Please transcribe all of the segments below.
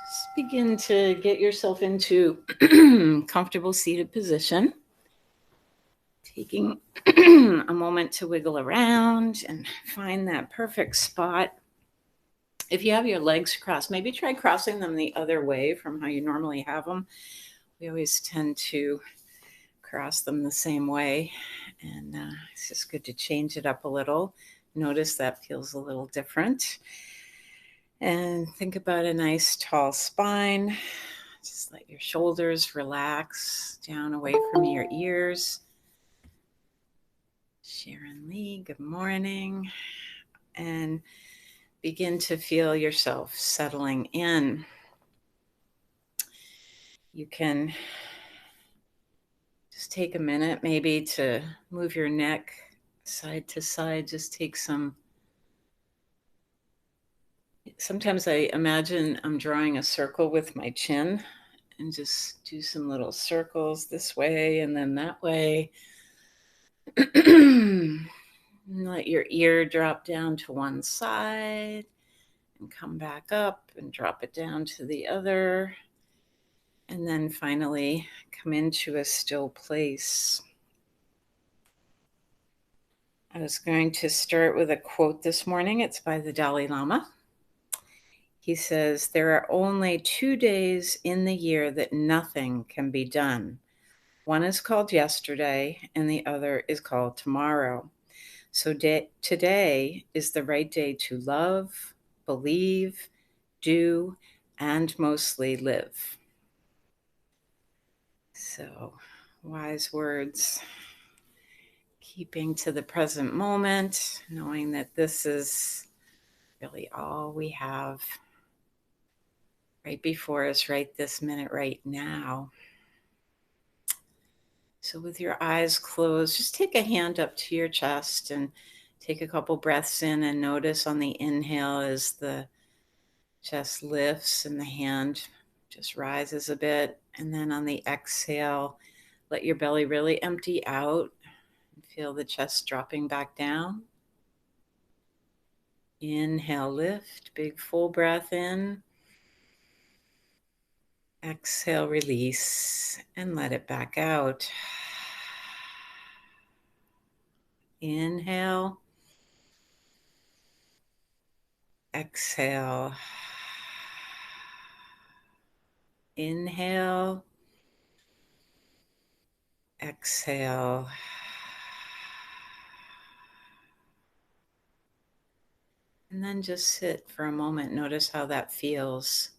Just begin to get yourself into comfortable seated position. Taking a moment to wiggle around and find that perfect spot. If you have your legs crossed, maybe try crossing them the other way from how you normally have them. We always tend to cross them the same way, and it's just good to change it up a little. Notice that feels a little different. And think about a nice tall spine. Just let your shoulders relax down away from your ears. Sharon Lee, good morning. And begin to feel yourself settling in. You can just take a minute maybe to move your neck side to side. Just take some. Sometimes I imagine I'm drawing a circle with my chin and just do some little circles this way and then that way. Let your ear drop down to one side and come back up and drop it down to the other. And then finally come into a still place. I was going to start with a quote this morning. It's by the Dalai Lama. He says, "There are only 2 days in the year that nothing can be done. One is called yesterday and the other is called tomorrow. So today is the right day to love, believe, do, and mostly live." So, wise words. Keeping to the present moment, knowing that this is really all we have right before us, right this minute, right now. So with your eyes closed, just take a hand up to your chest and take a couple breaths in and notice on the inhale as the chest lifts and the hand just rises a bit. And then on the exhale, let your belly really empty out. Feel the chest dropping back down. Inhale, lift, big full breath in. Exhale, release, and let it back out. Inhale. Exhale. Inhale. Exhale. And then just sit for a moment. Notice how that feels.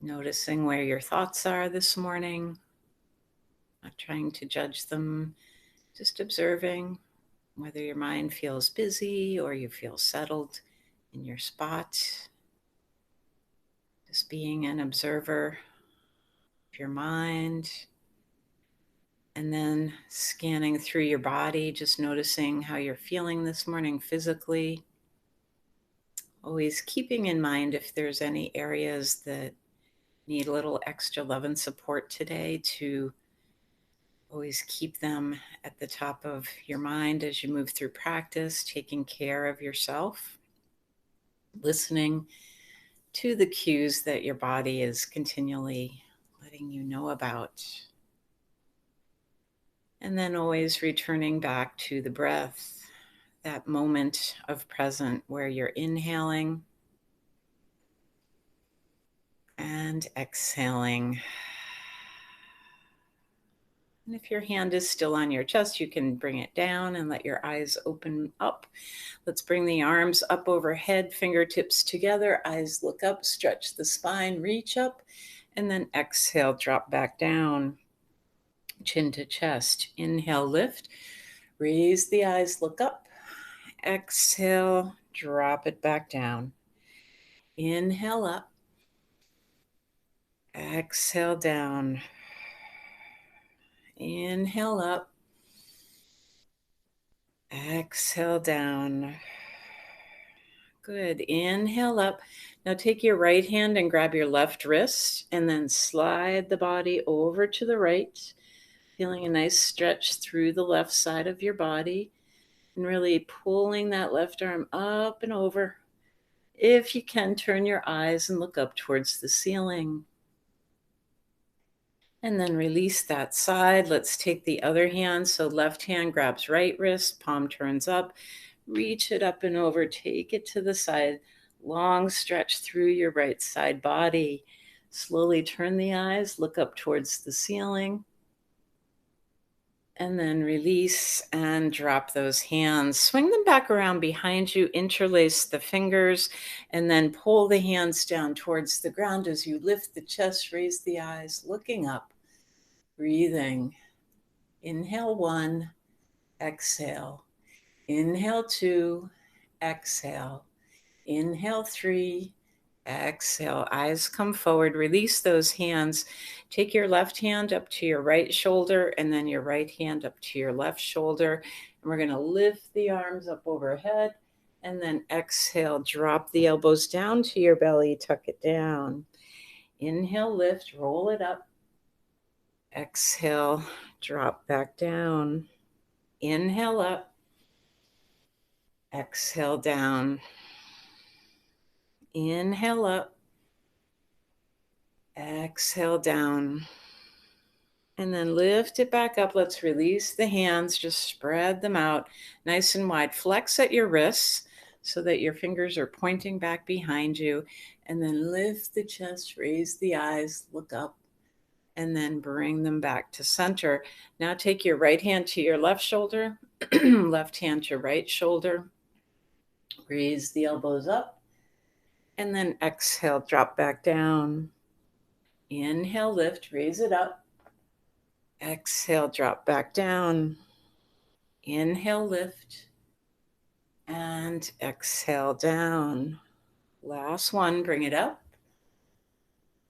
Noticing where your thoughts are this morning. Not trying to judge them. Just observing whether your mind feels busy or you feel settled in your spot. Just being an observer of your mind. And then scanning through your body, just noticing how you're feeling this morning physically. Always keeping in mind if there's any areas that need a little extra love and support today, to always keep them at the top of your mind as you move through practice, taking care of yourself, listening to the cues that your body is continually letting you know about. And then always returning back to the breath, that moment of present where you're inhaling and exhaling. And if your hand is still on your chest, you can bring it down and let your eyes open up. Let's bring the arms up overhead, fingertips together, eyes look up, stretch the spine, reach up, and then exhale, drop back down, chin to chest. Inhale, lift, raise the eyes, look up, exhale, drop it back down. Inhale up, exhale down. Inhale up, exhale down. Good. Inhale up. Now take your right hand and grab your left wrist and then slide the body over to the right, feeling a nice stretch through the left side of your body and really pulling that left arm up and over. If you can, turn your eyes and look up towards the ceiling. And then release that side. Let's take the other hand. So left hand grabs right wrist, palm turns up, reach it up and over, take it to the side, long stretch through your right side body. Slowly turn the eyes, look up towards the ceiling. And then release and drop those hands. Swing them back around behind you, interlace the fingers, and then pull the hands down towards the ground as you lift the chest, raise the eyes, looking up, breathing. Inhale 1, exhale. Inhale 2, exhale. Inhale 3, exhale. Eyes come forward. Release those hands. Take your left hand up to your right shoulder and then your right hand up to your left shoulder. And we're going to lift the arms up overhead and then exhale. Drop the elbows down to your belly. Tuck it down. Inhale, lift, roll it up. Exhale, drop back down. Inhale up. Exhale down. Inhale up. Exhale down. And then lift it back up. Let's release the hands. Just spread them out nice and wide. Flex at your wrists so that your fingers are pointing back behind you. And then lift the chest, raise the eyes, look up, and then bring them back to center. Now take your right hand to your left shoulder, left hand to right shoulder. Raise the elbows up. And then exhale, drop back down. Inhale, lift, raise it up. Exhale, drop back down. Inhale, lift. And exhale down. Last one, bring it up.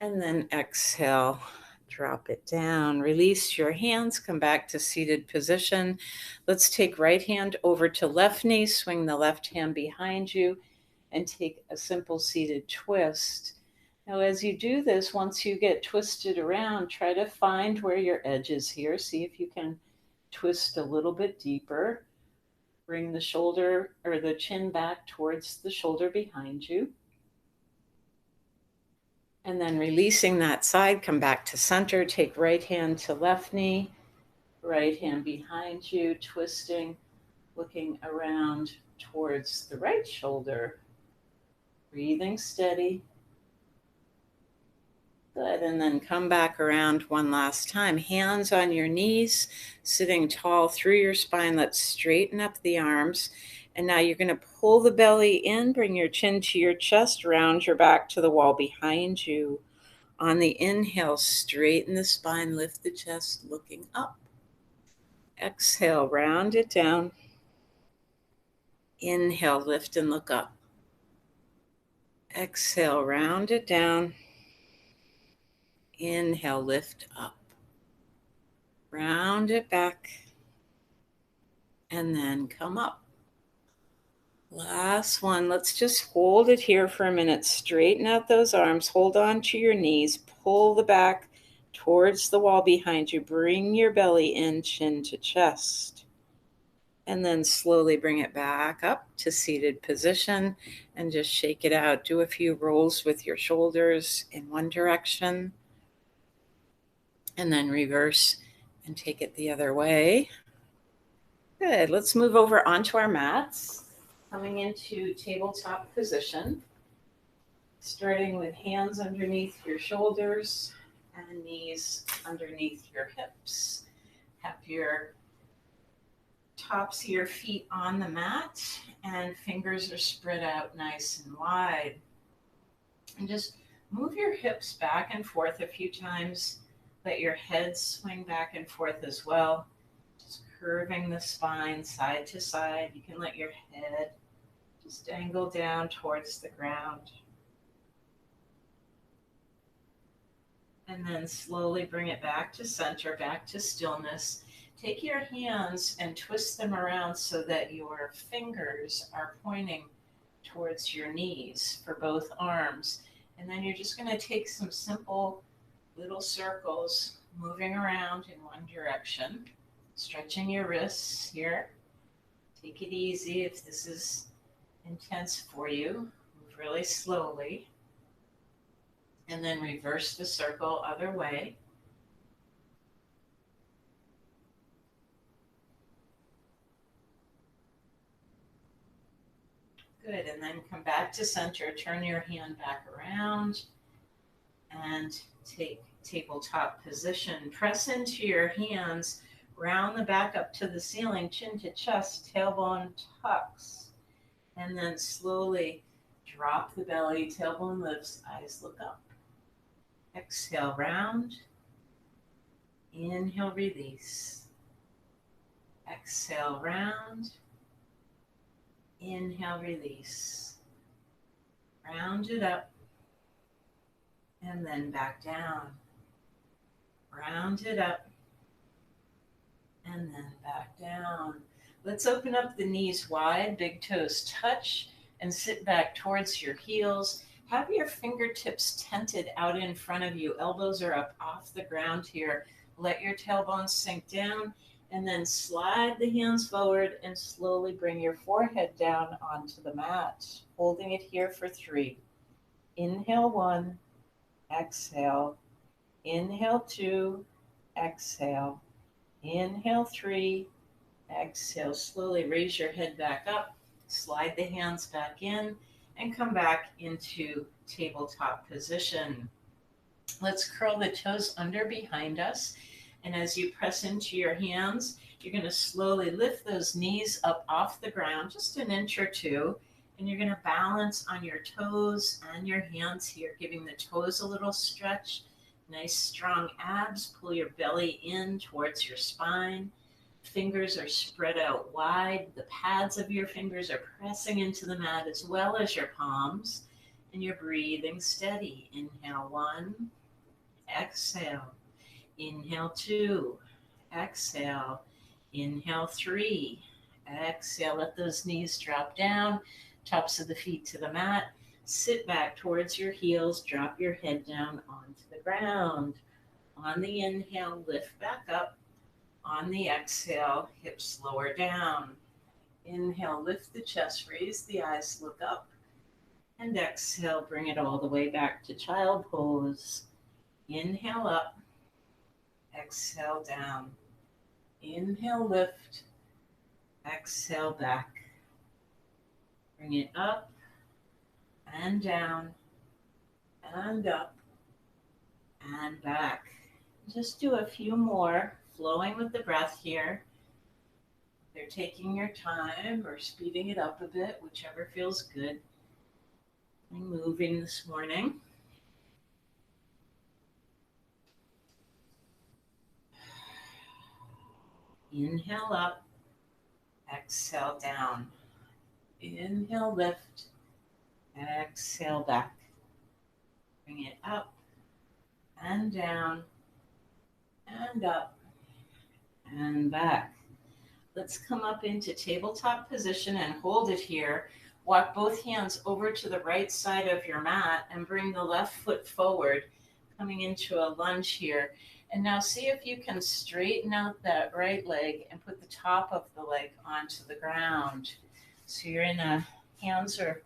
And then exhale, drop it down. Release your hands, come back to seated position. Let's take right hand over to left knee, swing the left hand behind you, and take a simple seated twist. Now, as you do this, once you get twisted around, try to find where your edge is here. See if you can twist a little bit deeper. Bring the shoulder or the chin back towards the shoulder behind you. And then releasing that side, come back to center. Take right hand to left knee, right hand behind you, twisting, looking around towards the right shoulder. Breathing steady. Good, and then come back around one last time. Hands on your knees, sitting tall through your spine. Let's straighten up the arms. And now you're going to pull the belly in, bring your chin to your chest, round your back to the wall behind you. On the inhale, straighten the spine, lift the chest, looking up. Exhale, round it down. Inhale, lift and look up. Exhale, round it down. Inhale, lift up. Round it back. And then come up. Last one. Let's just hold it here for a minute. Straighten out those arms. Hold on to your knees. Pull the back towards the wall behind you. Bring your belly in, chin to chest. And then slowly bring it back up to seated position and just shake it out. Do a few rolls with your shoulders in one direction. And then reverse and take it the other way. Good. Let's move over onto our mats. Coming into tabletop position. Starting with hands underneath your shoulders and knees underneath your hips. Have your tops of your feet on the mat and fingers are spread out nice and wide. And just move your hips back and forth a few times. Let your head swing back and forth as well. Just curving the spine side to side. You can let your head just angle down towards the ground. And then slowly bring it back to center, back to stillness. Take your hands and twist them around so that your fingers are pointing towards your knees for both arms. And then you're just going to take some simple little circles moving around in one direction, stretching your wrists here. Take it easy if this is intense for you. Move really slowly. And then reverse the circle other way. Good, and then come back to center, turn your hand back around and take tabletop position. Press into your hands, round the back up to the ceiling, chin to chest, tailbone tucks, and then slowly drop the belly, tailbone lifts, eyes look up. Exhale, round. Inhale, release. Exhale, round. Inhale, release. Round it up. And then back down. Round it up. And then back down. Let's open up the knees wide, big toes touch, and sit back towards your heels. Have your fingertips tented out in front of you. Elbows are up off the ground here. Let your tailbone sink down, and then slide the hands forward and slowly bring your forehead down onto the mat, holding it here for 3. Inhale 1, exhale. Inhale 2, exhale. Inhale 3, exhale. Slowly raise your head back up, slide the hands back in, and come back into tabletop position. Let's curl the toes under behind us. And as you press into your hands, you're going to slowly lift those knees up off the ground, just an inch or two. And you're going to balance on your toes and your hands here, giving the toes a little stretch. Nice strong abs. Pull your belly in towards your spine. Fingers are spread out wide. The pads of your fingers are pressing into the mat as well as your palms. And you're breathing steady. Inhale 1, exhale. Inhale 2, exhale. Inhale 3, exhale. Let those knees drop down, tops of the feet to the mat. Sit back towards your heels, drop your head down onto the ground. On the inhale, lift back up. On the exhale, hips lower down. Inhale, lift the chest, raise the eyes, look up. And exhale, bring it all the way back to child pose. Inhale up. Exhale down. Inhale, lift. Exhale back. Bring it up and down and up and back. Just do a few more, flowing with the breath here. They're taking your time or speeding it up a bit, whichever feels good. I'm moving this morning. Inhale up, exhale down. Inhale, lift, exhale back. Bring it up and down and up and back. Let's come up into tabletop position and hold it here. Walk both hands over to the right side of your mat and bring the left foot forward, coming into a lunge here. And now see if you can straighten out that right leg and put the top of the leg onto the ground. So you're in a, hands are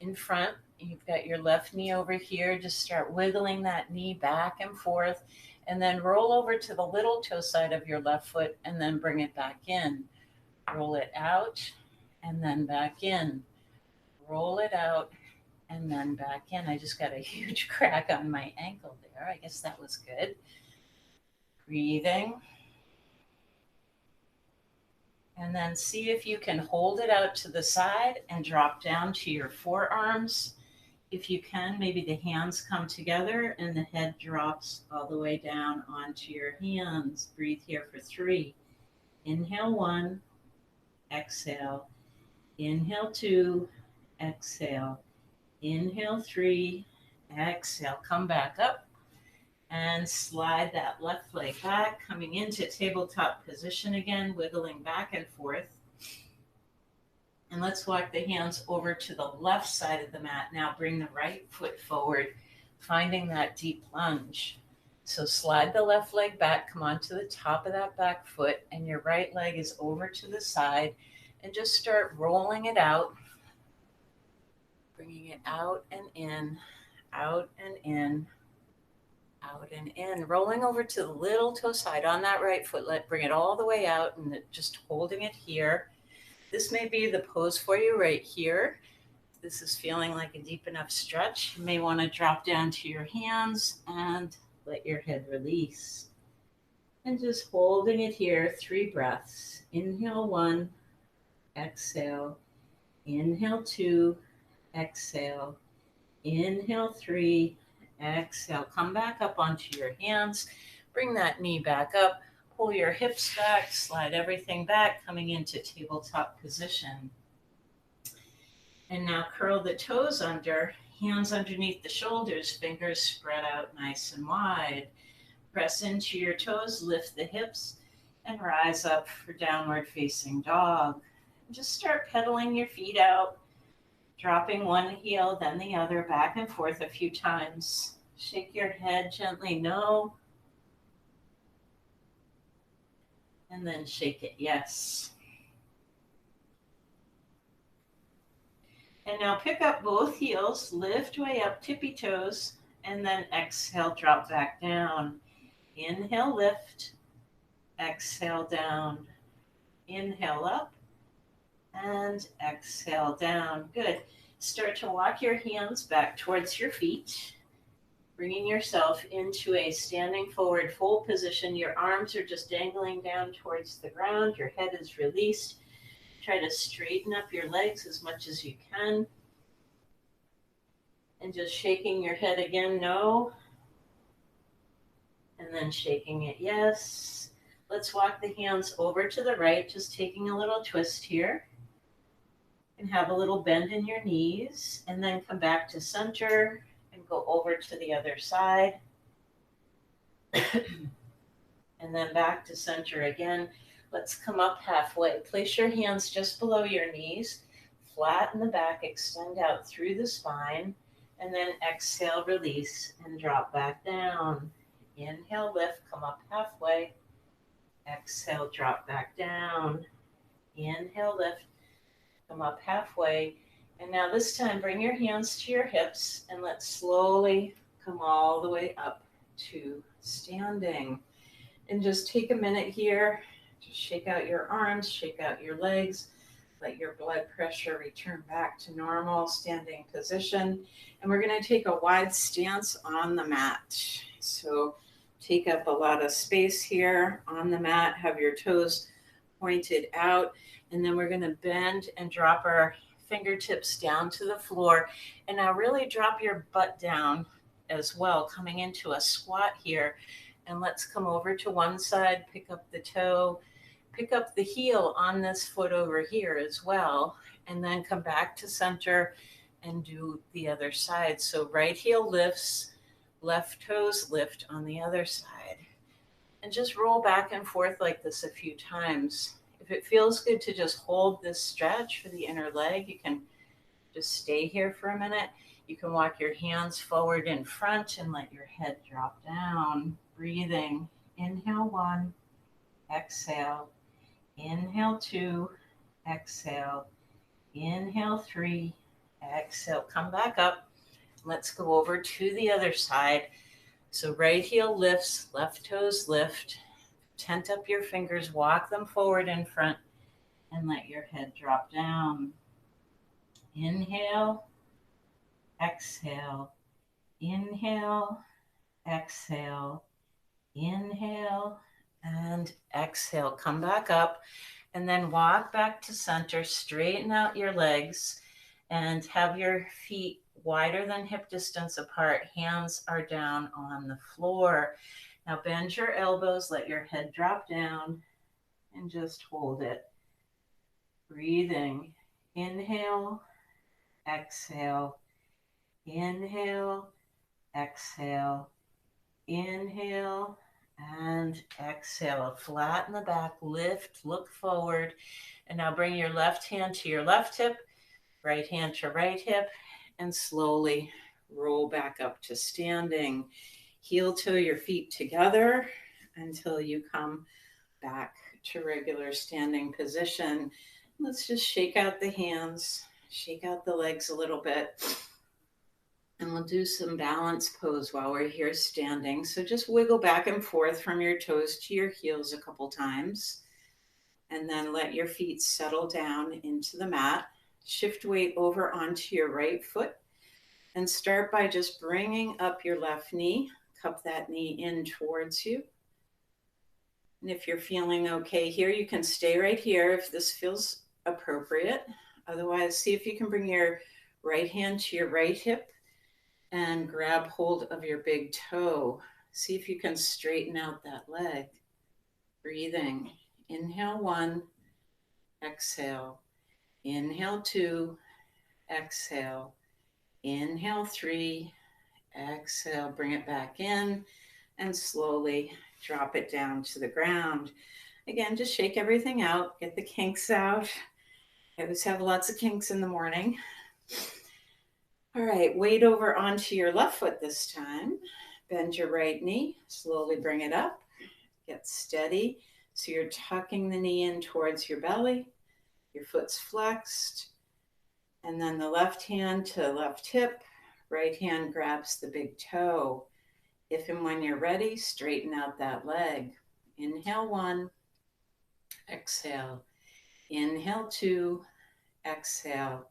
in front. You've got your left knee over here. Just start wiggling that knee back and forth. And then roll over to the little toe side of your left foot and then bring it back in. Roll it out and then back in. Roll it out and then back in. I just got a huge crack on my ankle there. I guess that was good. Breathing. And then see if you can hold it out to the side and drop down to your forearms. If you can, maybe the hands come together and the head drops all the way down onto your hands. Breathe here for 3. Inhale 1, exhale. Inhale 2, exhale. Inhale 3, exhale. Come back up and slide that left leg back, coming into tabletop position again, wiggling back and forth. And let's walk the hands over to the left side of the mat. Now bring the right foot forward, finding that deep lunge. So slide the left leg back, come onto the top of that back foot, and your right leg is over to the side, and just start rolling it out, bringing it out and in, out and in, out and in, rolling over to the little toe side on that right foot. Bring it all the way out and just holding it here. This may be the pose for you right here. This is feeling like a deep enough stretch. You may want to drop down to your hands and let your head release. And just holding it here, 3 breaths. Inhale 1, exhale. Inhale 2, exhale. Inhale 3, exhale. Come back up onto your hands. Bring that knee back up. Pull your hips back, slide everything back, coming into tabletop position. And now curl the toes under, hands underneath the shoulders, fingers spread out nice and wide. Press into your toes, lift the hips, and rise up for downward facing dog. And just start pedaling your feet out, dropping one heel, then the other, back and forth a few times. Shake your head gently, no. And then shake it, yes. And now pick up both heels, lift way up, tippy toes, and then exhale, drop back down. Inhale, lift, exhale, down. Inhale up, and exhale, down. Good. Start to walk your hands back towards your feet, bringing yourself into a standing forward fold position. Your arms are just dangling down towards the ground. Your head is released. Try to straighten up your legs as much as you can. And just shaking your head again, no. And then shaking it, yes. Let's walk the hands over to the right, just taking a little twist here. And have a little bend in your knees. And then come back to center and go over to the other side. And then back to center again. Let's come up halfway. Place your hands just below your knees. Flatten the back, extend out through the spine. And then exhale, release, and drop back down. Inhale, lift, come up halfway. Exhale, drop back down. Inhale, lift, come up halfway. And now this time, bring your hands to your hips and let's slowly come all the way up to standing. And just take a minute here. Just shake out your arms, shake out your legs. Let your blood pressure return back to normal standing position. And we're going to take a wide stance on the mat. So take up a lot of space here on the mat. Have your toes pointed out. And then we're going to bend and drop our fingertips down to the floor. And now really drop your butt down as well, coming into a squat here. And let's come over to one side, pick up the toe, pick up the heel on this foot over here as well, and then come back to center and do the other side. So right heel lifts, left toes lift on the other side. And just roll back and forth like this a few times. If it feels good to just hold this stretch for the inner leg, you can just stay here for a minute. You can walk your hands forward in front and let your head drop down. Breathing. Inhale 1, exhale. Inhale 2, exhale. Inhale 3, exhale. Come back up. Let's go over to the other side. So right heel lifts, left toes lift. Tent up your fingers, walk them forward in front, and let your head drop down. Inhale, exhale. Inhale, exhale. Inhale and exhale. Come back up and then walk back to center. Straighten out your legs and have your feet wider than hip distance apart. Hands are down on the floor. Now bend your elbows, let your head drop down and just hold it. Breathing. Inhale, exhale. Inhale, exhale. Inhale and exhale. Flatten the back, lift, look forward. And now bring your left hand to your left hip, right hand to right hip, and slowly roll back up to standing. Heel toe your feet together until you come back to regular standing position. Let's just shake out the hands, shake out the legs a little bit. And we'll do some balance pose while we're here standing. So just wiggle back and forth from your toes to your heels a couple times. And then let your feet settle down into the mat. Shift weight over onto your right foot. And start by just bringing up your left knee. Cup that knee in towards you. And if you're feeling okay here, you can stay right here if this feels appropriate. Otherwise, see if you can bring your right hand to your right hip and grab hold of your big toe. See if you can straighten out that leg. Breathing. Inhale 1, exhale. Inhale 2, exhale. Inhale 3, exhale. Bring it back in and slowly drop it down to the ground. Again, just shake everything out, get the kinks out. I always have lots of kinks in the morning. All right, weight over onto your left foot this time. Bend your right knee, slowly bring it up. Get steady. So you're tucking the knee in towards your belly. Your foot's flexed. And then the left hand to left hip. Right hand grabs the big toe. If and when you're ready, straighten out that leg. Inhale 1, exhale. Inhale 2, exhale.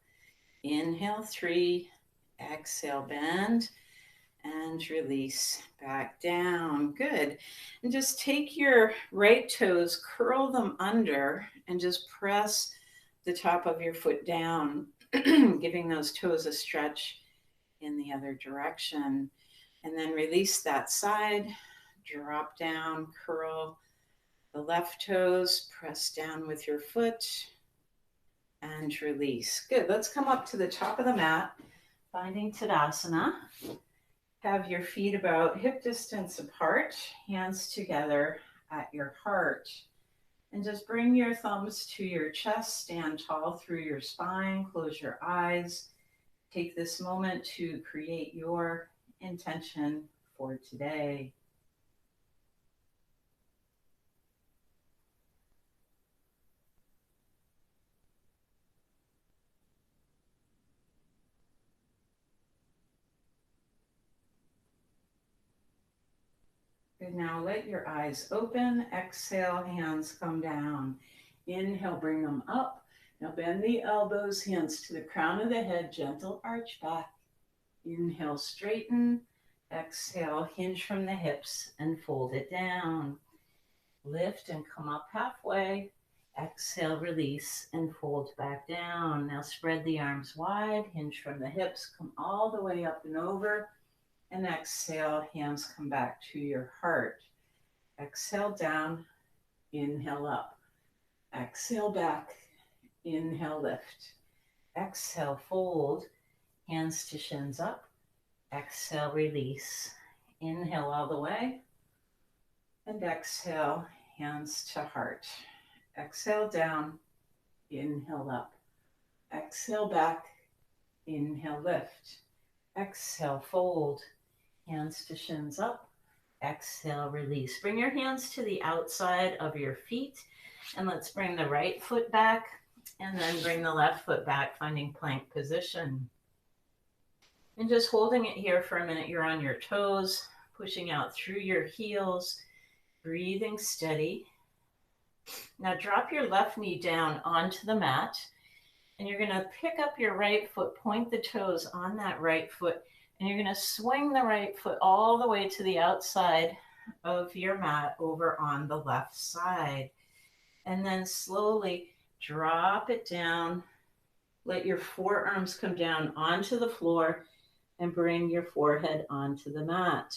Inhale 3, exhale, bend and release back down. Good. And just take your right toes, curl them under, and just press the top of your foot down, giving those toes a stretch in the other direction. And then release that side, drop down, curl the left toes, press down with your foot, and release. Good. Let's come up to the top of the mat, finding Tadasana. Have your feet about hip distance apart, hands together at your heart. And just bring your thumbs to your chest, stand tall through your spine, close your eyes. Take this moment to create your intention for today. Good, now let your eyes open. Exhale, hands come down. Inhale, bring them up. Now bend the elbows, hands to the crown of the head, gentle arch back. Inhale, straighten. Exhale, hinge from the hips and fold it down. Lift and come up halfway. Exhale, release and fold back down. Now spread the arms wide, hinge from the hips, come all the way up and over. And exhale, hands come back to your heart. Exhale down, inhale up. Exhale back, inhale lift. Exhale, fold, hands to shins up. Exhale, release. Inhale all the way. And exhale, hands to heart. Exhale down, inhale up. Exhale back, inhale lift. Exhale, fold, hands to shins up. Exhale, release. Bring your hands to the outside of your feet. And let's bring the right foot back and then bring the left foot back, finding plank position. And just holding it here for a minute. You're on your toes, pushing out through your heels, breathing steady. Now drop your left knee down onto the mat. And you're going to pick up your right foot, point the toes on that right foot, and you're going to swing the right foot all the way to the outside of your mat over on the left side. And then slowly drop it down. Let your forearms come down onto the floor and bring your forehead onto the mat.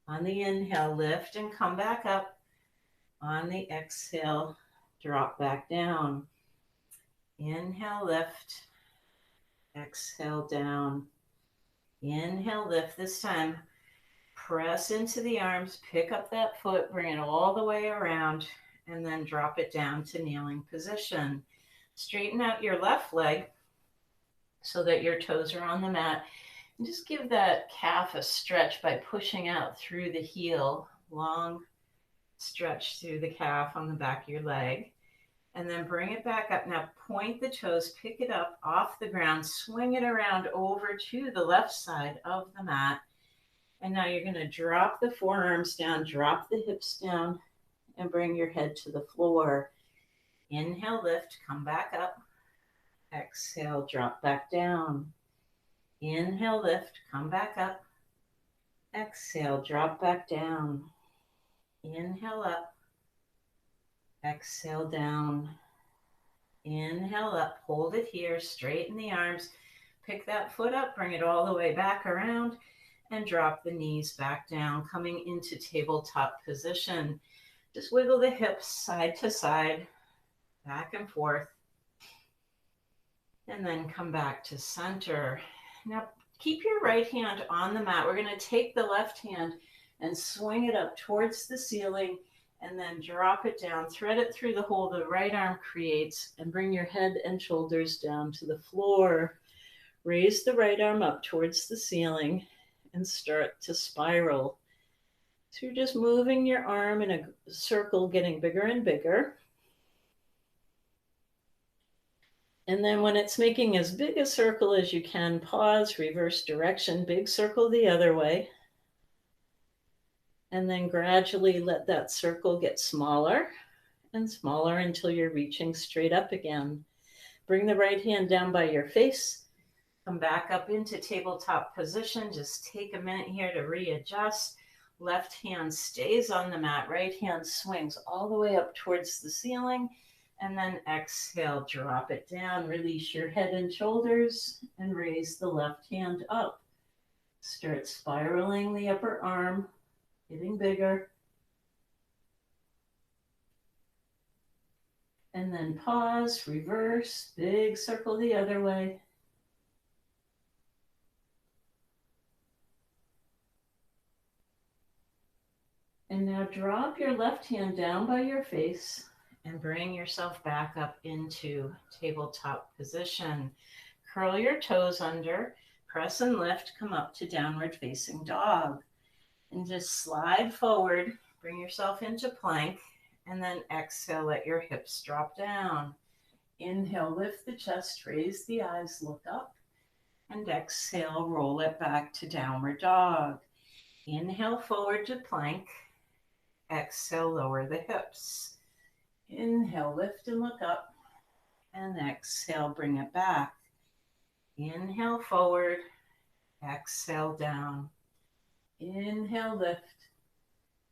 On the inhale, lift and come back up. On the exhale, drop back down. Inhale, lift. Exhale, down. Inhale, lift. This time, press into the arms, pick up that foot, bring it all the way around, and then drop it down to kneeling position. Straighten out your left leg so that your toes are on the mat. And just give that calf a stretch by pushing out through the heel. Long stretch through the calf on the back of your leg. And then bring it back up. Now point the toes, pick it up off the ground, swing it around over to the left side of the mat. And now you're going to drop the forearms down, drop the hips down, and bring your head to the floor. Inhale, lift, come back up. Exhale, drop back down. Inhale, lift, come back up. Exhale, drop back down. Inhale up. Exhale down. Inhale up, hold it here, straighten the arms. Pick that foot up, bring it all the way back around, and drop the knees back down, coming into tabletop position. Just wiggle the hips side to side, back and forth, and then come back to center. Now, keep your right hand on the mat. We're going to take the left hand and swing it up towards the ceiling, and then drop it down. Thread it through the hole the right arm creates, and bring your head and shoulders down to the floor. Raise the right arm up towards the ceiling and start to spiral. So you're just moving your arm in a circle, getting bigger and bigger. And then when it's making as big a circle as you can, pause, reverse direction, big circle the other way. And then gradually let that circle get smaller and smaller until you're reaching straight up again. Bring the right hand down by your face. Come back up into tabletop position. Just take a minute here to readjust. Left hand stays on the mat. Right hand swings all the way up towards the ceiling. And then exhale, drop it down. Release your head and shoulders and raise the left hand up. Start spiraling the upper arm, getting bigger. And then pause, reverse, big circle the other way. And now drop your left hand down by your face and bring yourself back up into tabletop position. Curl your toes under, press and lift, come up to downward facing dog. And just slide forward, bring yourself into plank, and then exhale, let your hips drop down. Inhale, lift the chest, raise the eyes, look up, and exhale, roll it back to downward dog. Inhale, forward to plank. Exhale, lower the hips. Inhale, lift and look up, and exhale, bring it back. Inhale, forward, exhale, down. Inhale, lift,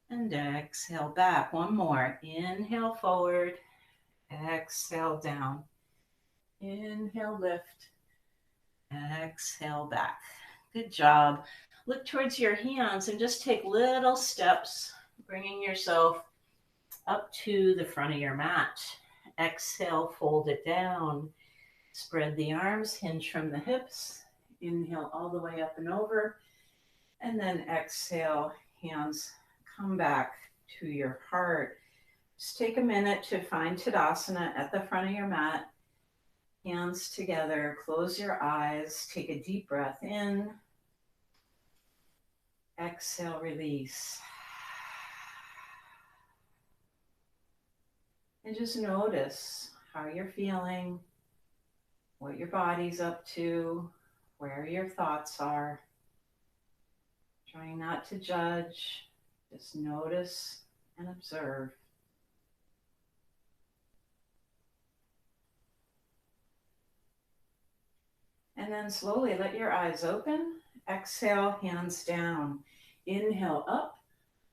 and exhale back. One more. Inhale, forward, exhale, down. Inhale, lift, exhale, back. Good job. Look towards your hands and just take little steps, bringing yourself up to the front of your mat. Exhale, fold it down. Spread the arms, hinge from the hips. Inhale all the way up and over. And then exhale, hands come back to your heart. Just take a minute to find Tadasana at the front of your mat. Hands together, close your eyes, take a deep breath in. Exhale, release. And just notice how you're feeling, what your body's up to, where your thoughts are. Trying not to judge, just notice and observe. And then slowly let your eyes open. Exhale, hands down. Inhale up,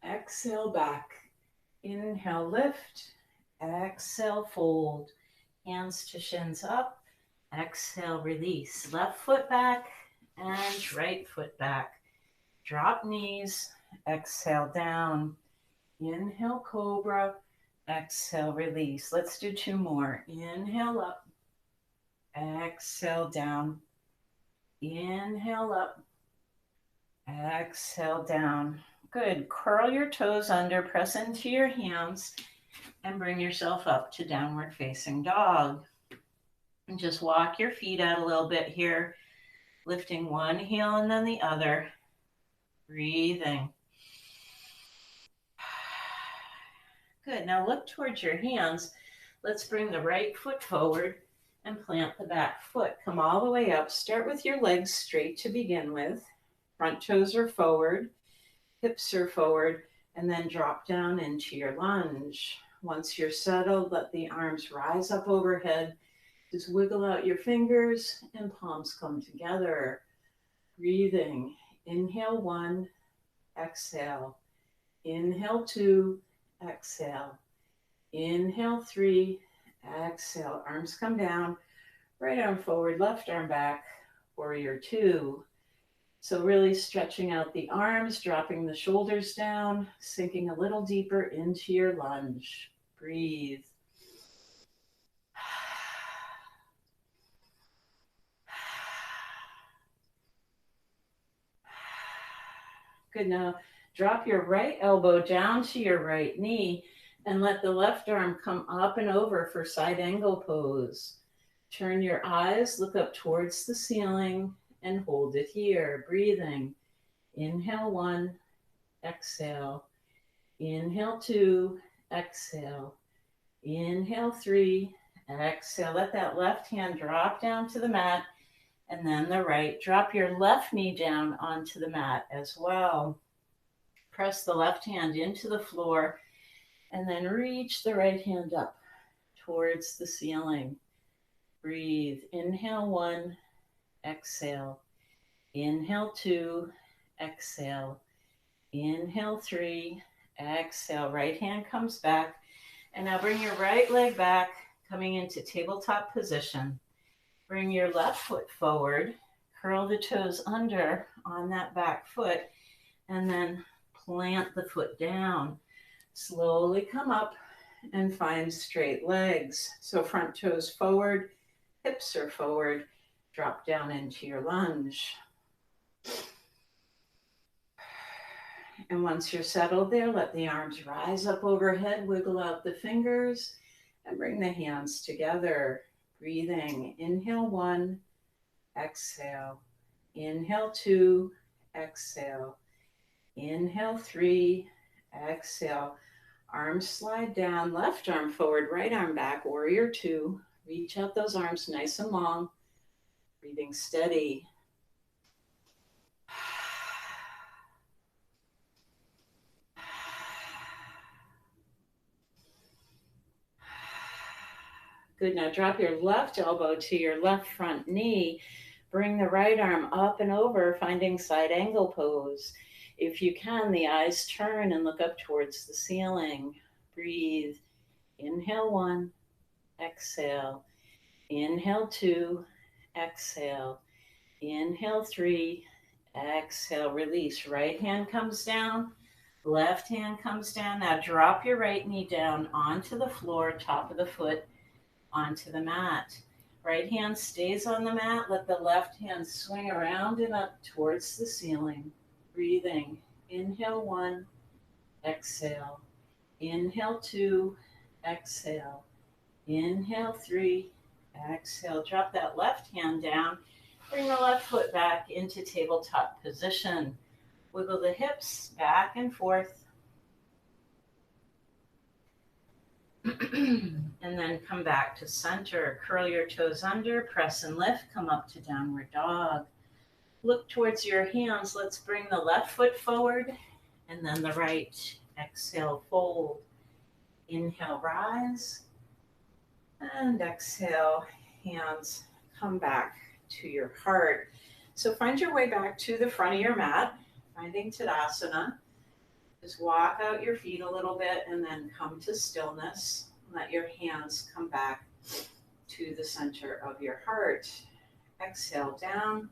exhale back. Inhale, lift, exhale, fold. Hands to shins up, exhale, release. Left foot back and right foot back. Drop knees, exhale down. Inhale, cobra, exhale, release. Let's do two more. Inhale up, exhale down. Inhale up, exhale down. Good. Curl your toes under, press into your hands, and bring yourself up to downward facing dog. And just walk your feet out a little bit here, lifting one heel and then the other. Breathing. Good. Now look towards your hands. Let's bring the right foot forward and plant the back foot. Come all the way up. Start with your legs straight to begin with. Front toes are forward, hips are forward, and then drop down into your lunge. Once you're settled, let the arms rise up overhead. Just wiggle out your fingers and palms come together. Breathing. Inhale 1, exhale. Inhale 2, exhale. Inhale 3, exhale. Arms come down, right arm forward, left arm back, warrior 2. So really stretching out the arms, dropping the shoulders down, sinking a little deeper into your lunge. Breathe. Good. Now drop your right elbow down to your right knee and let the left arm come up and over for side angle pose. Turn your eyes, look up towards the ceiling and hold it here. Breathing. Inhale 1, exhale. Inhale 2, exhale. Inhale 3, exhale. Let that left hand drop down to the mat and then the right. Drop your left knee down onto the mat as well. Press the left hand into the floor and then reach the right hand up towards the ceiling. Breathe. Inhale 1, exhale. Inhale 2, exhale. Inhale 3, exhale. Right hand comes back. And now bring your right leg back, coming into tabletop position. Bring your left foot forward, curl the toes under on that back foot, and then plant the foot down. Slowly come up and find straight legs. So front toes forward, hips are forward, drop down into your lunge. And once you're settled there, let the arms rise up overhead, wiggle out the fingers, and bring the hands together. Breathing. Inhale 1, exhale. Inhale 2, exhale. Inhale 3, exhale. Arms slide down, left arm forward, right arm back, warrior 2. Reach out those arms nice and long. Breathing steady. Good. Now drop your left elbow to your left front knee. Bring the right arm up and over, finding side angle pose. If you can, the eyes turn and look up towards the ceiling. Breathe. Inhale 1, exhale. Inhale 2, exhale. Inhale 3, exhale. Release. Right hand comes down, left hand comes down. Now drop your right knee down onto the floor, top of the foot, onto the mat. Right hand stays on the mat. Let the left hand swing around and up towards the ceiling. Breathing. Inhale 1, exhale. Inhale 2, exhale. Inhale 3, exhale. Drop that left hand down. Bring the left foot back into tabletop position. Wiggle the hips back and forth. And then come back to center. Curl your toes under, press and lift, come up to downward dog. Look towards your hands. Let's bring the left foot forward and then the right. Exhale, fold. Inhale, rise. And exhale, hands come back to your heart. So find your way back to the front of your mat, finding Tadasana. Just walk out your feet a little bit and then come to stillness. Let your hands come back to the center of your heart. Exhale down,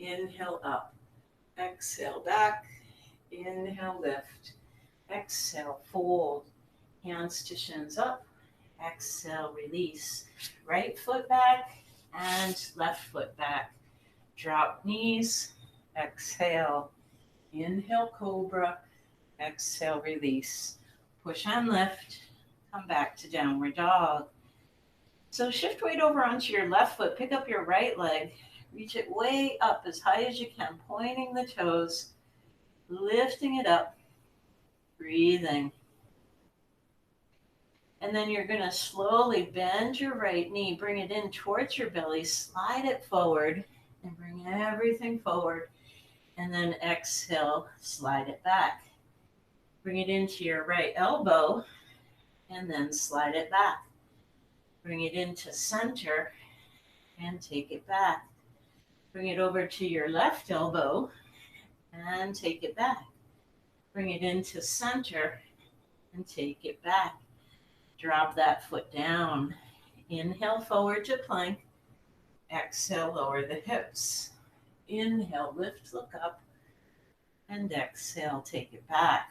inhale up. Exhale back, inhale lift. Exhale fold, hands to shins up. Exhale release. Right foot back and left foot back. Drop knees, exhale. Inhale cobra, exhale release. Push and lift. come back to downward dog. So shift weight over onto your left foot, pick up your right leg, reach it way up as high as you can, pointing the toes, lifting it up, breathing. And then you're going to slowly bend your right knee, bring it in towards your belly, slide it forward, and bring everything forward. And then exhale, slide it back. Bring it into your right elbow, and then slide it back. Bring it into center, and take it back. Bring it over to your left elbow, and take it back. Bring it into center, and take it back. Drop that foot down. Inhale, forward to plank. Exhale, lower the hips. Inhale, lift, look up. And exhale, take it back.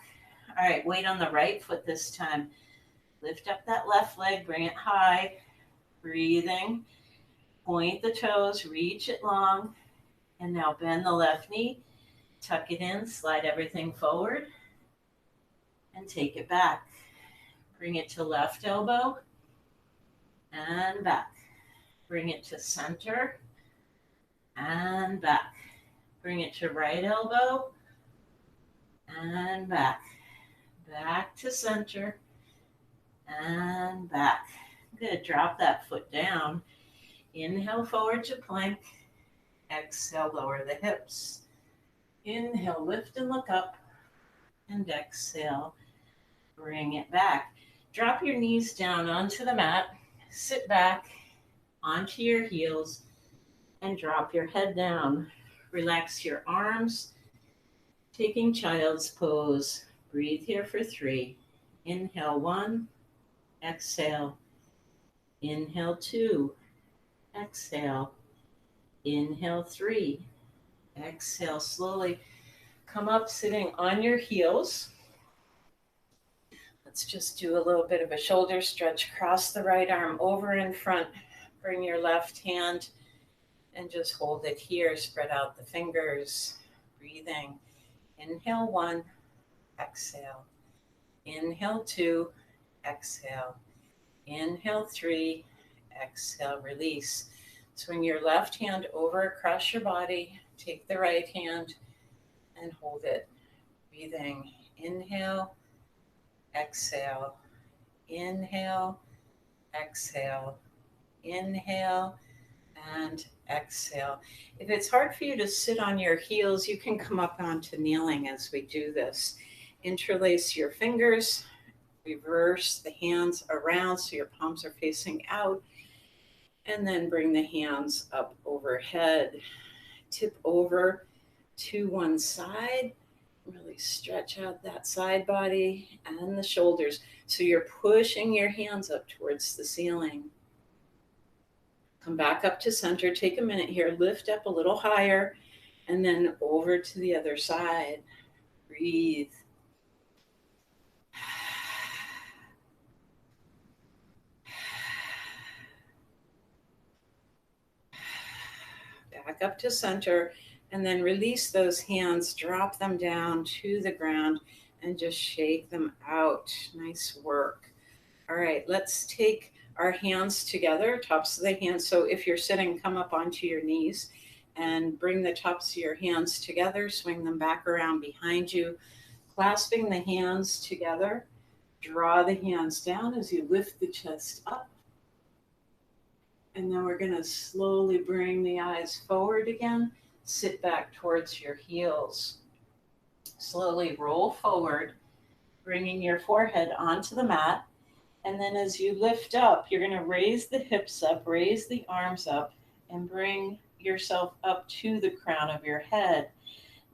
All right, weight on the right foot this time. Lift up that left leg, bring it high. Breathing. Point the toes, reach it long. And now bend the left knee. Tuck it in, slide everything forward. And take it back. Bring it to left elbow and back. Bring it to center and back. Bring it to right elbow and back. Back to center and back. Good. Drop that foot down. Inhale, forward to plank. Exhale, lower the hips. Inhale, lift and look up. And exhale, bring it back. Drop your knees down onto the mat, sit back onto your heels, and drop your head down. Relax your arms, taking child's pose. Breathe here for 3. Inhale 1, exhale. Inhale 2, exhale. Inhale 3, exhale. Slowly come up sitting on your heels. Let's just do a little bit of a shoulder stretch. Cross the right arm over in front. Bring your left hand and just hold it here. Spread out the fingers. Breathing. Inhale 1, exhale. Inhale 2, exhale. Inhale 3, exhale. Release. Swing your left hand over across your body. Take the right hand and hold it. Breathing. Inhale. Exhale, inhale, exhale, inhale, and exhale. If it's hard for you to sit on your heels, you can come up onto kneeling as we do this. Interlace your fingers, reverse the hands around so your palms are facing out, and then bring the hands up overhead. Tip over to one side. Really stretch out that side body and the shoulders. So you're pushing your hands up towards the ceiling. Come back up to center. Take a minute here. Lift up a little higher and then over to the other side. Breathe. Back up to center. And then release those hands, drop them down to the ground, and just shake them out. Nice work. All right, let's take our hands together, tops of the hands. So if you're sitting, come up onto your knees and bring the tops of your hands together, swing them back around behind you, clasping the hands together. Draw the hands down as you lift the chest up. And then we're going to slowly bring the eyes forward again. Sit back towards your heels. Slowly roll forward, bringing your forehead onto the mat. And then as you lift up, you're going to raise the hips up, raise the arms up, and bring yourself up to the crown of your head.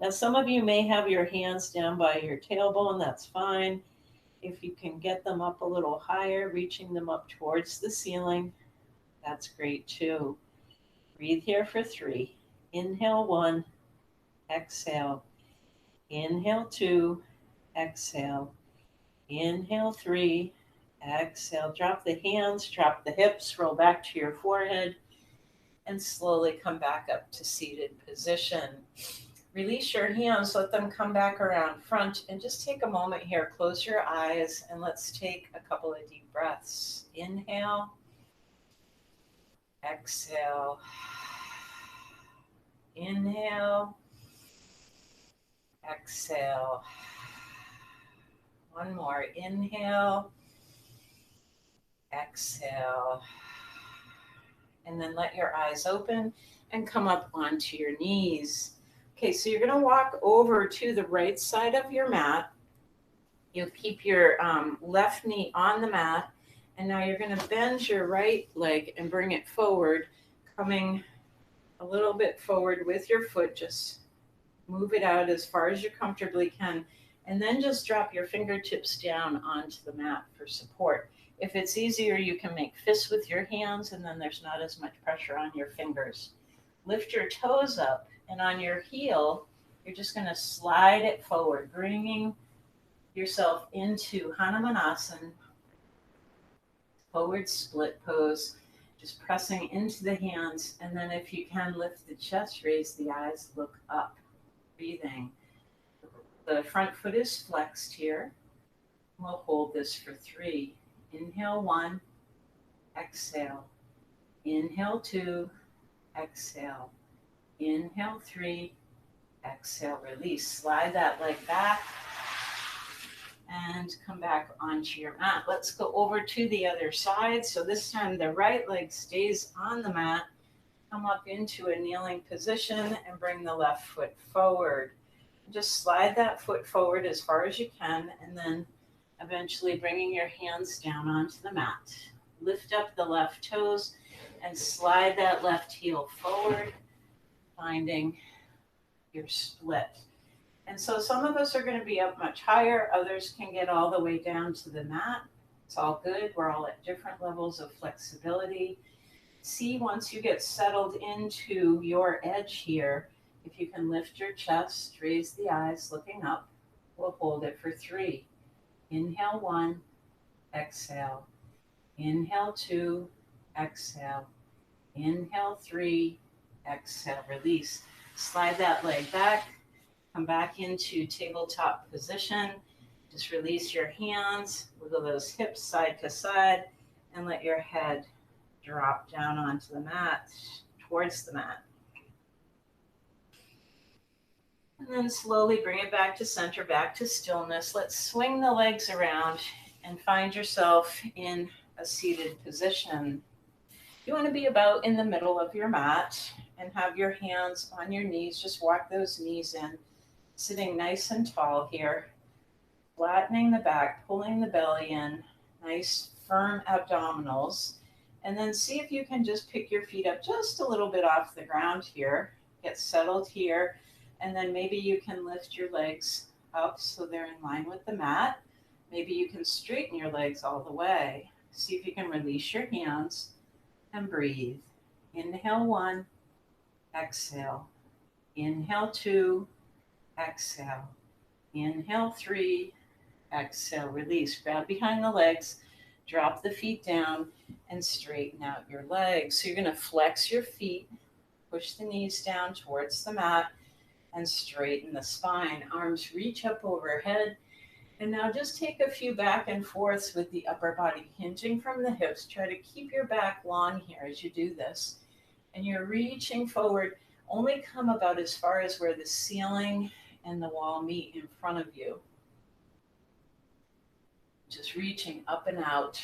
Now, some of you may have your hands down by your tailbone. That's fine. If you can get them up a little higher, reaching them up towards the ceiling, that's great too. Breathe here for 3. Inhale 1, exhale. Inhale 2, exhale. Inhale 3, exhale. Drop the hands, drop the hips, roll back to your forehead, and slowly come back up to seated position. Release your hands, let them come back around front, and just take a moment here. Close your eyes and let's take a couple of deep breaths. Inhale, exhale, inhale, exhale. One more. Inhale, exhale. And then let your eyes open and come up onto your knees. Okay, so you're going to walk over to the right side of your mat. You'll keep your left knee on the mat. And now you're going to bend your right leg and bring it forward, coming a little bit forward with your foot. Just move it out as far as you comfortably can. And then just drop your fingertips down onto the mat for support. If it's easier, you can make fists with your hands, and then there's not as much pressure on your fingers. Lift your toes up, and on your heel, you're just going to slide it forward, bringing yourself into Hanumanasana, forward split pose, just pressing into the hands. And then if you can, lift the chest, raise the eyes, look up, breathing. The front foot is flexed here. We'll hold this for 3. Inhale 1, exhale. Inhale 2, exhale. Inhale 3, exhale, release. Slide that leg back and come back onto your mat. Let's go over to the other side. So this time the right leg stays on the mat. Come up into a kneeling position and bring the left foot forward. Just slide that foot forward as far as you can, and then eventually bringing your hands down onto the mat. Lift up the left toes and slide that left heel forward, finding your split. And so some of us are going to be up much higher. Others can get all the way down to the mat. It's all good. We're all at different levels of flexibility. See, once you get settled into your edge here, if you can lift your chest, raise the eyes, looking up, we'll hold it for 3. Inhale 1, exhale. Inhale 2, exhale. Inhale 3, exhale, release. Slide that leg back, come back into tabletop position. Just release your hands, wiggle those hips side to side, and let your head drop down onto the mat, towards the mat. And then slowly bring it back to center, back to stillness. Let's swing the legs around and find yourself in a seated position. You want to be about in the middle of your mat and have your hands on your knees. Just walk those knees in, sitting nice and tall here, flattening the back, pulling the belly in, nice firm abdominals. And then see if you can just pick your feet up just a little bit off the ground here. Get settled here. And then maybe you can lift your legs up so they're in line with the mat. Maybe you can straighten your legs all the way. See if you can release your hands and breathe. Inhale 1, exhale. Inhale 2, exhale. Inhale 3, exhale, release. Grab behind the legs, drop the feet down, and straighten out your legs. So you're going to flex your feet, push the knees down towards the mat, and straighten the spine. Arms reach up overhead. And now just take a few back and forths with the upper body hinging from the hips. Try to keep your back long here as you do this. And you're reaching forward. Only come about as far as where the ceiling and the wall meet in front of you. Just reaching up and out.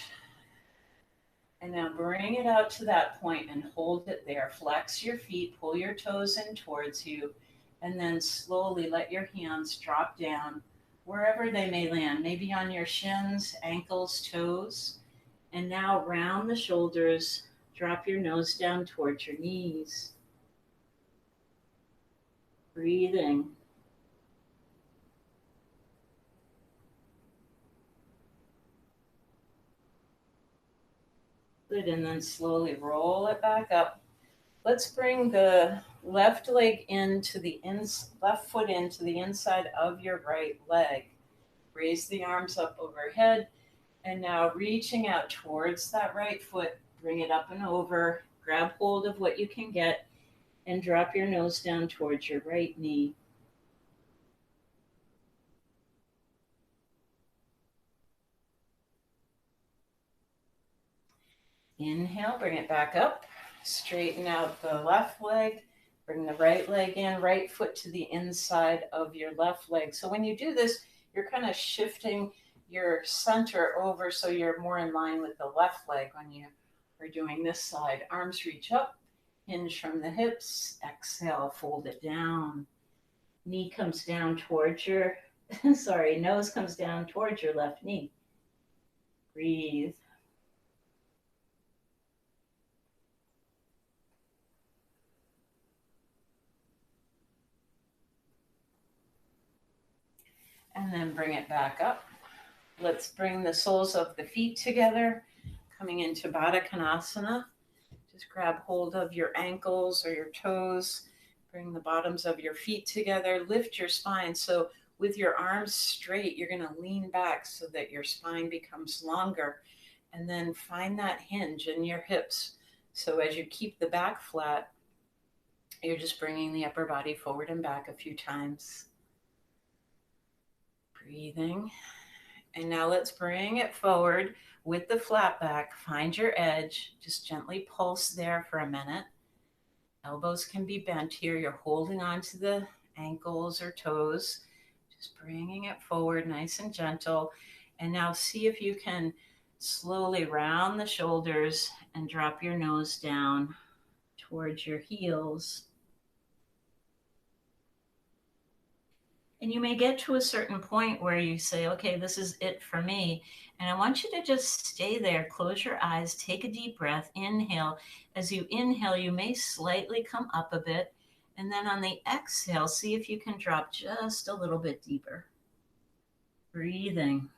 And now bring it out to that point and hold it there. Flex your feet, pull your toes in towards you. And then slowly let your hands drop down wherever they may land, maybe on your shins, ankles, toes. And now round the shoulders, drop your nose down towards your knees. Breathing. Good, and then slowly roll it back up. Let's bring the left leg into the left foot into the inside of your right leg. Raise the arms up overhead, and now reaching out towards that right foot, bring it up and over, grab hold of what you can get, and drop your nose down towards your right knee. Inhale, bring it back up. Straighten out the left leg. Bring the right leg in, right foot to the inside of your left leg. So when you do this, you're kind of shifting your center over so you're more in line with the left leg when you are doing this side. Arms reach up, hinge from the hips. Exhale, fold it down. Knee comes down towards your, nose comes down towards your left knee. Breathe. And then bring it back up. Let's bring the soles of the feet together, coming into Baddha Konasana. Just grab hold of your ankles or your toes. Bring the bottoms of your feet together. Lift your spine. So with your arms straight, you're going to lean back so that your spine becomes longer. And then find that hinge in your hips. So as you keep the back flat, you're just bringing the upper body forward and back a few times. Breathing. And now let's bring it forward with the flat back. Find your edge. Just gently pulse there for a minute. Elbows can be bent here. You're holding on to the ankles or toes. Just bringing it forward nice and gentle. And now see if you can slowly round the shoulders and drop your nose down towards your heels. And you may get to a certain point where you say, okay, this is it for me. And I want you to just stay there. Close your eyes, take a deep breath, inhale. As you inhale, you may slightly come up a bit. And then on the exhale, see if you can drop just a little bit deeper. Breathing.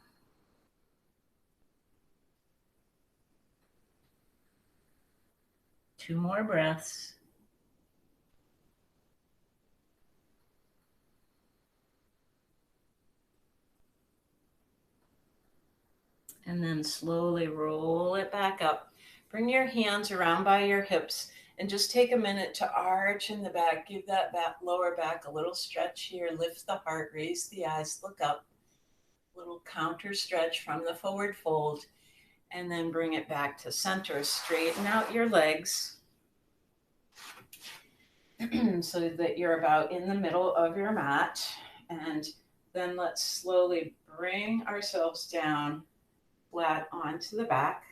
Two more breaths. And then slowly roll it back up. Bring your hands around by your hips and just take a minute to arch in the back. Give that lower back a little stretch here. Lift the heart, raise the eyes, look up. Little counter stretch from the forward fold. And then bring it back to center. Straighten out your legs so that you're about in the middle of your mat. And then let's slowly bring ourselves down flat onto the back.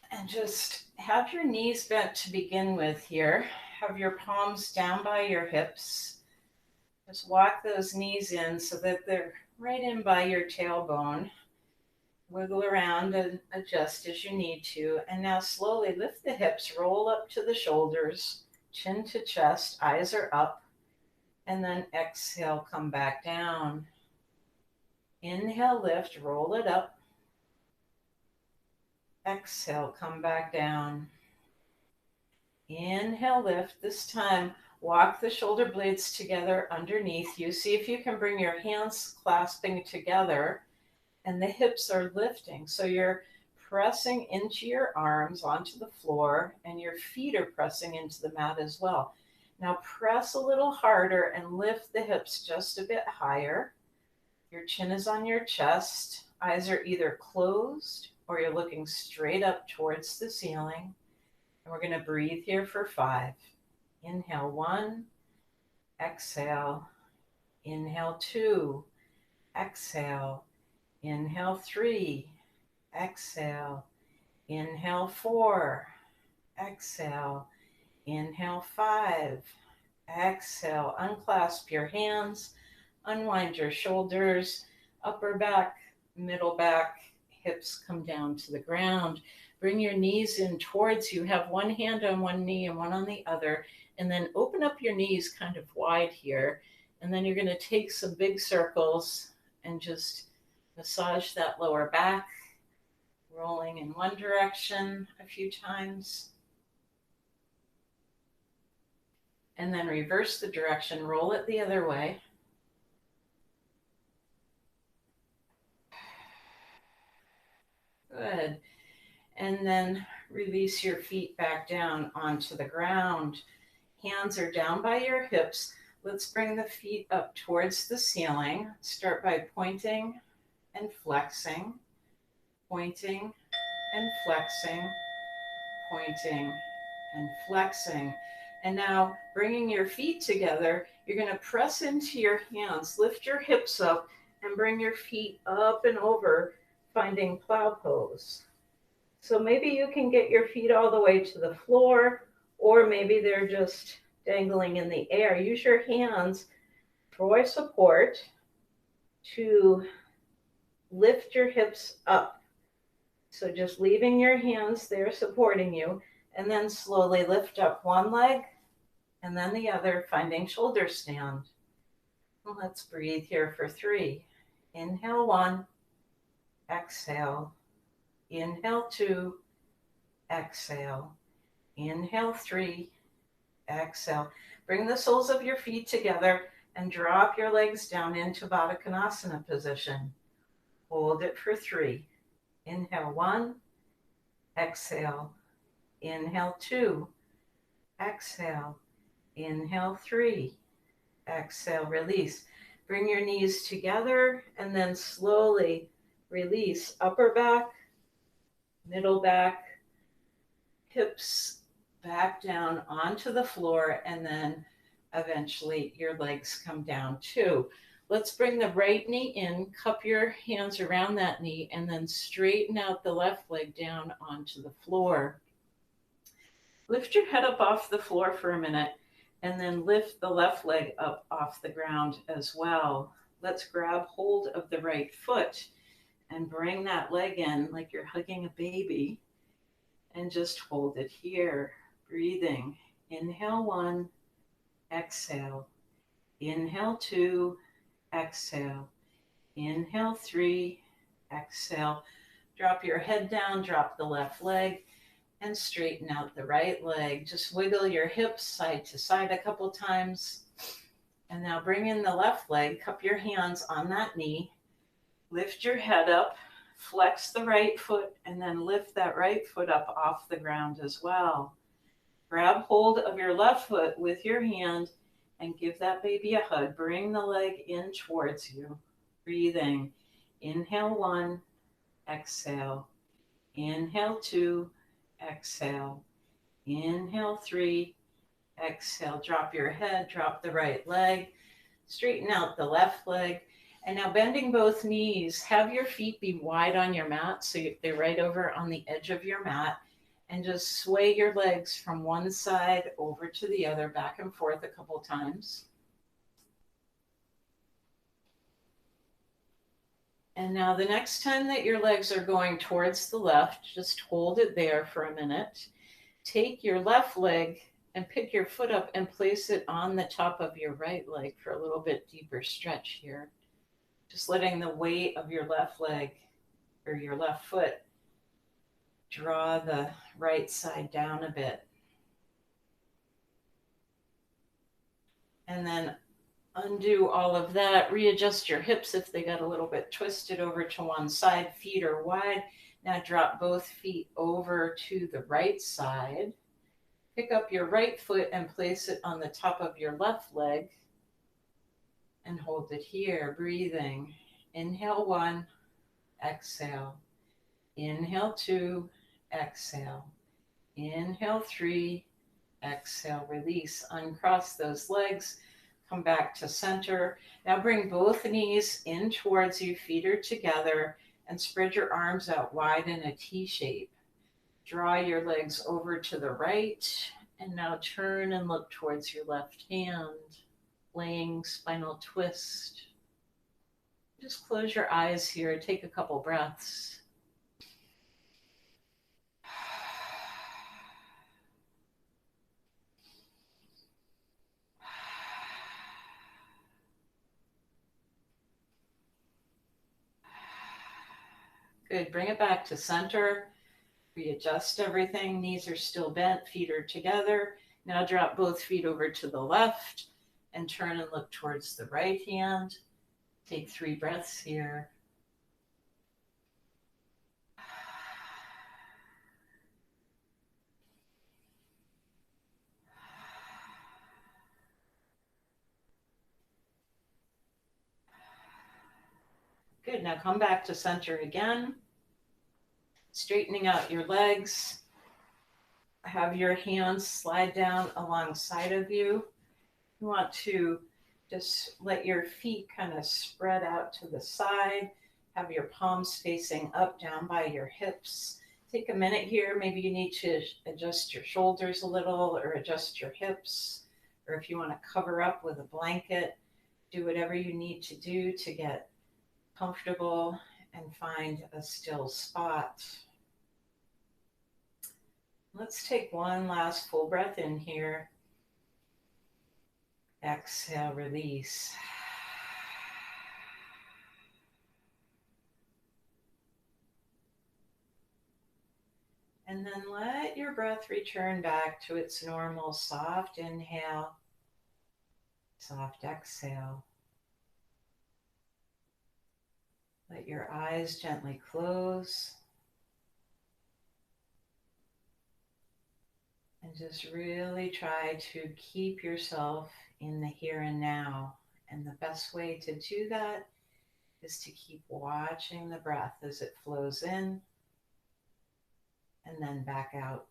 And just have your knees bent to begin with here. Have your palms down by your hips. Just walk those knees in so that they're right in by your tailbone. Wiggle around and adjust as you need to. And now slowly lift the hips, roll up to the shoulders, chin to chest, eyes are up. And then exhale, come back down. Inhale, lift, roll it up. Exhale, come back down. Inhale, lift. This time, walk the shoulder blades together underneath you. See if you can bring your hands clasping together and the hips are lifting. So you're pressing into your arms onto the floor and your feet are pressing into the mat as well. Now press a little harder and lift the hips just a bit higher. Your chin is on your chest. Eyes are either closed or you're looking straight up towards the ceiling. And we're going to breathe here for 5. Inhale 1, exhale. Inhale 2, exhale. Inhale 3, exhale. Inhale 4, exhale. Inhale 5, exhale. Unclasp your hands, unwind your shoulders, upper back, middle back, hips come down to the ground. Bring your knees in towards you. Have one hand on one knee and one on the other. And then open up your knees kind of wide here. And then you're going to take some big circles and just massage that lower back, rolling in one direction a few times. And then reverse the direction, roll it the other way. Good. And then release your feet back down onto the ground. Hands are down by your hips. Let's bring the feet up towards the ceiling. Start by pointing and flexing, pointing and flexing, pointing and flexing. And now bringing your feet together, you're going to press into your hands, lift your hips up, and bring your feet up and over, finding plow pose. So maybe you can get your feet all the way to the floor, or maybe they're just dangling in the air. Use your hands for support to lift your hips up. So just leaving your hands there supporting you, and then slowly lift up one leg and then the other, finding shoulder stand. Let's breathe here for 3. Inhale 1, exhale. Inhale 2, exhale. Inhale 3, exhale. Bring the soles of your feet together and drop your legs down into Baddha Konasana position. Hold it for 3. Inhale 1, exhale. Inhale 2, exhale. Inhale 3, exhale, release. Bring your knees together and then slowly release upper back, middle back, hips back down onto the floor, and then eventually your legs come down too. Let's bring the right knee in, cup your hands around that knee, and then straighten out the left leg down onto the floor. Lift your head up off the floor for a minute, and then lift the left leg up off the ground as well. Let's grab hold of the right foot and bring that leg in like you're hugging a baby, and just hold it here, breathing. Inhale 1, exhale. Inhale 2, exhale. Inhale 3, exhale. Drop your head down, drop the left leg, and straighten out the right leg. Just wiggle your hips side to side a couple times. And now bring in the left leg, cup your hands on that knee, lift your head up, flex the right foot, and then lift that right foot up off the ground as well. Grab hold of your left foot with your hand and give that baby a hug. Bring the leg in towards you, breathing. Inhale 1, exhale. Inhale 2, exhale. Inhale 3, exhale. Drop your head, drop the right leg, straighten out the left leg. And now bending both knees, have your feet be wide on your mat so they're right over on the edge of your mat, and just sway your legs from one side over to the other, back and forth a couple times. And now the next time that your legs are going towards the left, just hold it there for a minute. Take your left leg and pick your foot up and place it on the top of your right leg for a little bit deeper stretch here. Just letting the weight of your left leg or your left foot draw the right side down a bit. And then undo all of that. Readjust your hips if they got a little bit twisted over to one side. Feet are wide. Now drop both feet over to the right side. Pick up your right foot and place it on the top of your left leg. And hold it here, breathing. Inhale 1, exhale. Inhale 2, exhale. Inhale 3, exhale, release. Uncross those legs, come back to center. Now bring both knees in towards you, feet are together, and spread your arms out wide in a T shape. Draw your legs over to the right, and now turn and look towards your left hand. Laying spinal twist. Just close your eyes here, take a couple breaths. Good, bring it back to center. Readjust everything, knees are still bent, feet are together. Now drop both feet over to the left and turn and look towards the right hand. Take 3 breaths here. Good. Now come back to center again. Straightening out your legs. Have your hands slide down alongside of you. You want to just let your feet kind of spread out to the side. Have your palms facing up, down by your hips. Take a minute here. Maybe you need to adjust your shoulders a little or adjust your hips. Or if you want to cover up with a blanket, do whatever you need to do to get comfortable and find a still spot. Let's take one last full breath in here. Exhale, release. And then let your breath return back to its normal soft inhale, soft exhale. Let your eyes gently close. And just really try to keep yourself in the here and now. And the best way to do that is to keep watching the breath as it flows in and then back out.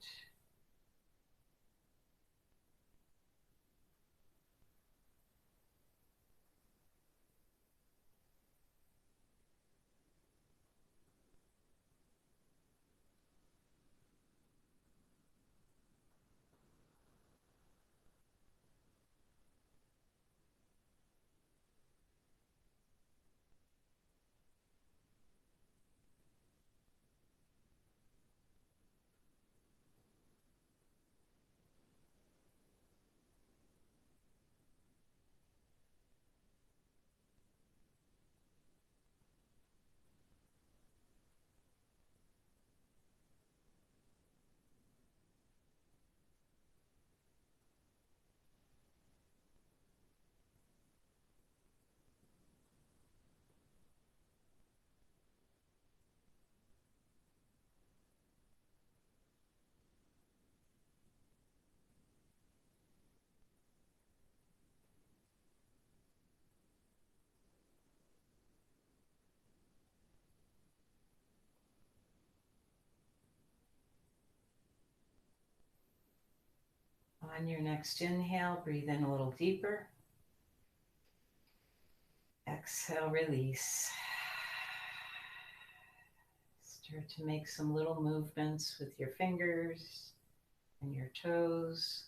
On your next inhale, breathe in a little deeper. Exhale, release. Start to make some little movements with your fingers and your toes.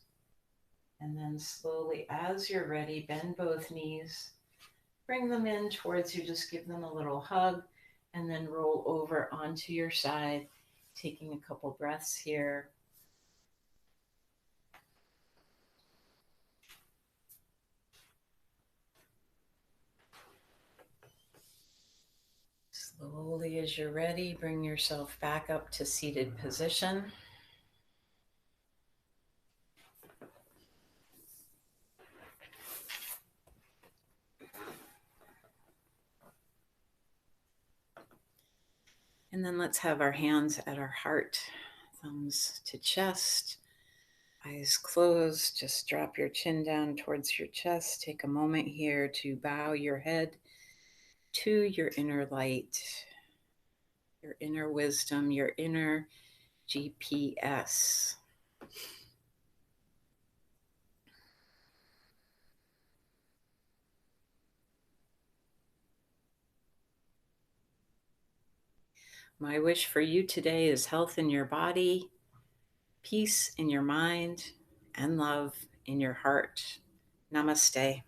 And then slowly, as you're ready, bend both knees. Bring them in towards you. Just give them a little hug. And then roll over onto your side, taking a couple breaths here. Slowly, as you're ready, bring yourself back up to seated position. And then let's have our hands at our heart, thumbs to chest, eyes closed. Just drop your chin down towards your chest. Take a moment here to bow your head to your inner light, your inner wisdom, your inner GPS. My wish for you today is health in your body, peace in your mind, and love in your heart. Namaste.